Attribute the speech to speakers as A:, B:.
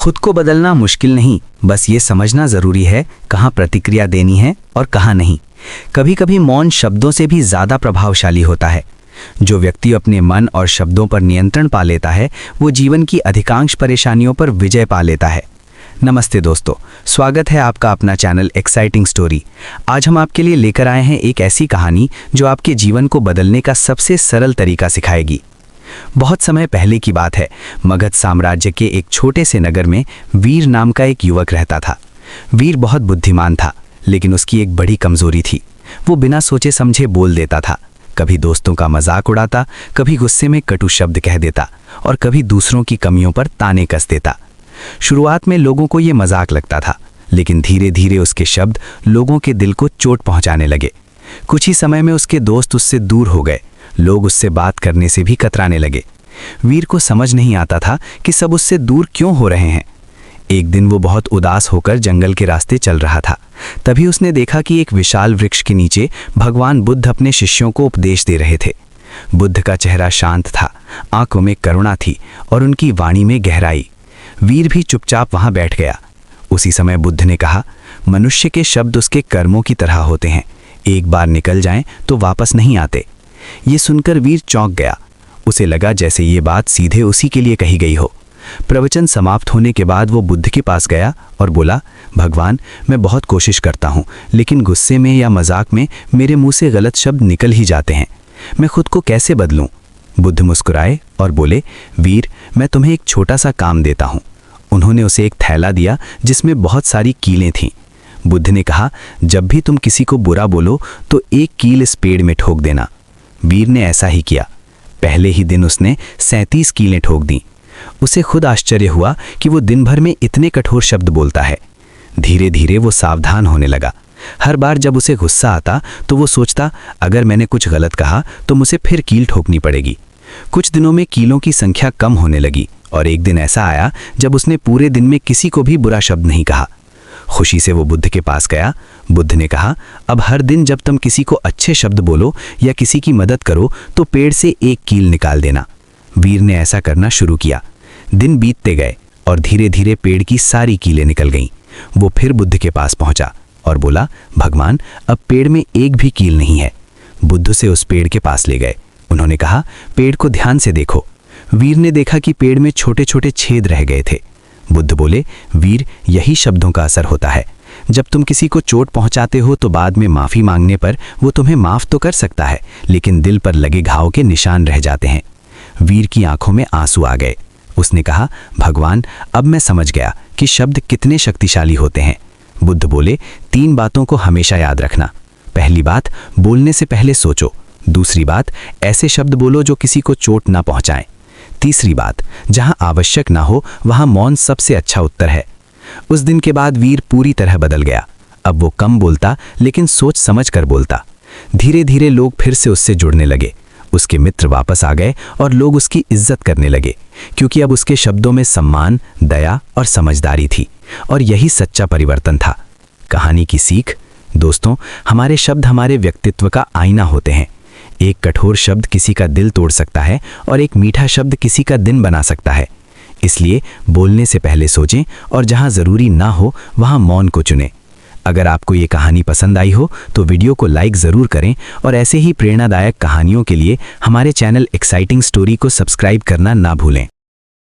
A: खुद को बदलना मुश्किल नहीं, बस ये समझना जरूरी है कहाँ प्रतिक्रिया देनी है और कहाँ नहीं। कभी कभी मौन शब्दों से भी ज्यादा प्रभावशाली होता है। जो व्यक्ति अपने मन और शब्दों पर नियंत्रण पा लेता है वो जीवन की अधिकांश परेशानियों पर विजय पा लेता है। नमस्ते दोस्तों, स्वागत है आपका अपना चैनल एक्साइटिंग स्टोरी। आज हम आपके लिए लेकर आए हैं एक ऐसी कहानी जो आपके जीवन को बदलने का सबसे सरल तरीका सिखाएगी। बहुत समय पहले की बात है। मगध साम्राज्य के एक छोटे से नगर में वीर नाम का एक युवक रहता था। वीर बहुत बुद्धिमान था, लेकिन उसकी एक बड़ी कमजोरी थी। वो बिना सोचे समझे बोल देता था। कभी दोस्तों का मजाक उड़ाता, कभी गुस्से में कटु शब्द कह देता और कभी दूसरों की कमियों पर ताने कस देता। शुरुआत में लोगों को ये मजाक लगता था, लेकिन धीरे धीरे उसके शब्द लोगों के दिल को चोट पहुंचाने लगे। कुछ ही समय में उसके दोस्त उससे दूर हो गए। लोग उससे बात करने से भी कतराने लगे। वीर को समझ नहीं आता था कि सब उससे दूर क्यों हो रहे हैं। एक दिन वो बहुत उदास होकर जंगल के रास्ते चल रहा था। तभी उसने देखा कि एक विशाल वृक्ष के नीचे भगवान बुद्ध अपने शिष्यों को उपदेश दे रहे थे। बुद्ध का चेहरा शांत था, आंखों में करुणा थी और उनकी वाणी में गहराई। वीर भी चुपचाप वहां बैठ गया। उसी समय बुद्ध ने कहा, मनुष्य के शब्द उसके कर्मों की तरह होते हैं, एक बार निकल जाएं तो वापस नहीं आते। ये सुनकर वीर चौंक गया। उसे लगा जैसे ये बात सीधे उसी के लिए कही गई हो। प्रवचन समाप्त होने के बाद वो बुद्ध के पास गया और बोला, भगवान, मैं बहुत कोशिश करता हूँ, लेकिन गुस्से में या मजाक में मेरे मुंह से गलत शब्द निकल ही जाते हैं। मैं खुद को कैसे बदलूं? बुद्ध मुस्कुराए और बोले, वीर, मैं तुम्हें एक छोटा सा काम देता हूँ। उन्होंने उसे एक थैला दिया जिसमें बहुत सारी कीलें थीं। बुद्ध ने कहा, जब भी तुम किसी को बुरा बोलो तो एक कील इस पेड़ में ठोक देना। वीर ने ऐसा ही किया। पहले ही दिन उसने 37 कीलें ठोक दी। उसे खुद आश्चर्य हुआ कि वो दिन भर में इतने कठोर शब्द बोलता है। धीरे धीरे वो सावधान होने लगा। हर बार जब उसे गुस्सा आता तो वो सोचता, अगर मैंने कुछ गलत कहा तो मुझे फिर कील ठोकनी पड़ेगी। कुछ दिनों में कीलों की संख्या कम होने लगी और एक दिन ऐसा आया जब उसने पूरे दिन में किसी को भी बुरा शब्द नहीं कहा। खुशी से वो बुद्ध के पास गया। बुद्ध ने कहा, अब हर दिन जब तुम किसी को अच्छे शब्द बोलो या किसी की मदद करो तो पेड़ से एक कील निकाल देना। वीर ने ऐसा करना शुरू किया। दिन बीतते गए और धीरे धीरे पेड़ की सारी कीलें निकल गईं। वो फिर बुद्ध के पास पहुंचा और बोला, भगवान, अब पेड़ में एक भी कील नहीं है। बुद्ध उसे उस पेड़ के पास ले गए। उन्होंने कहा, पेड़ को ध्यान से देखो। वीर ने देखा कि पेड़ में छोटे छोटे छेद रह गए थे। बुद्ध बोले, वीर, यही शब्दों का असर होता है। जब तुम किसी को चोट पहुंचाते हो तो बाद में माफी मांगने पर वो तुम्हें माफ तो कर सकता है, लेकिन दिल पर लगे घाव के निशान रह जाते हैं। वीर की आंखों में आंसू आ गए। उसने कहा, भगवान, अब मैं समझ गया कि शब्द कितने शक्तिशाली होते हैं। बुद्ध बोले, 3 बातों को हमेशा याद रखना। पहली बात, बोलने से पहले सोचो। दूसरी बात, ऐसे शब्द बोलो जो किसी को चोट ना पहुंचाएं। तीसरी बात, जहां आवश्यक ना हो वहां मौन सबसे अच्छा उत्तर है। उस दिन के बाद वीर पूरी तरह बदल गया। अब वो कम बोलता, लेकिन सोच समझ कर बोलता। धीरे धीरे लोग फिर से उससे जुड़ने लगे। उसके मित्र वापस आ गए और लोग उसकी इज्जत करने लगे, क्योंकि अब उसके शब्दों में सम्मान, दया और समझदारी थी। और यही सच्चा परिवर्तन था। कहानी की सीख, दोस्तों, हमारे शब्द हमारे व्यक्तित्व का आईना होते हैं। एक कठोर शब्द किसी का दिल तोड़ सकता है और एक मीठा शब्द किसी का दिन बना सकता है। इसलिए बोलने से पहले सोचें और जहां जरूरी ना हो वहां मौन को चुनें। अगर आपको ये कहानी पसंद आई हो तो वीडियो को लाइक ज़रूर करें और ऐसे ही प्रेरणादायक कहानियों के लिए हमारे चैनल एक्साइटिंग स्टोरी को सब्सक्राइब करना ना भूलें।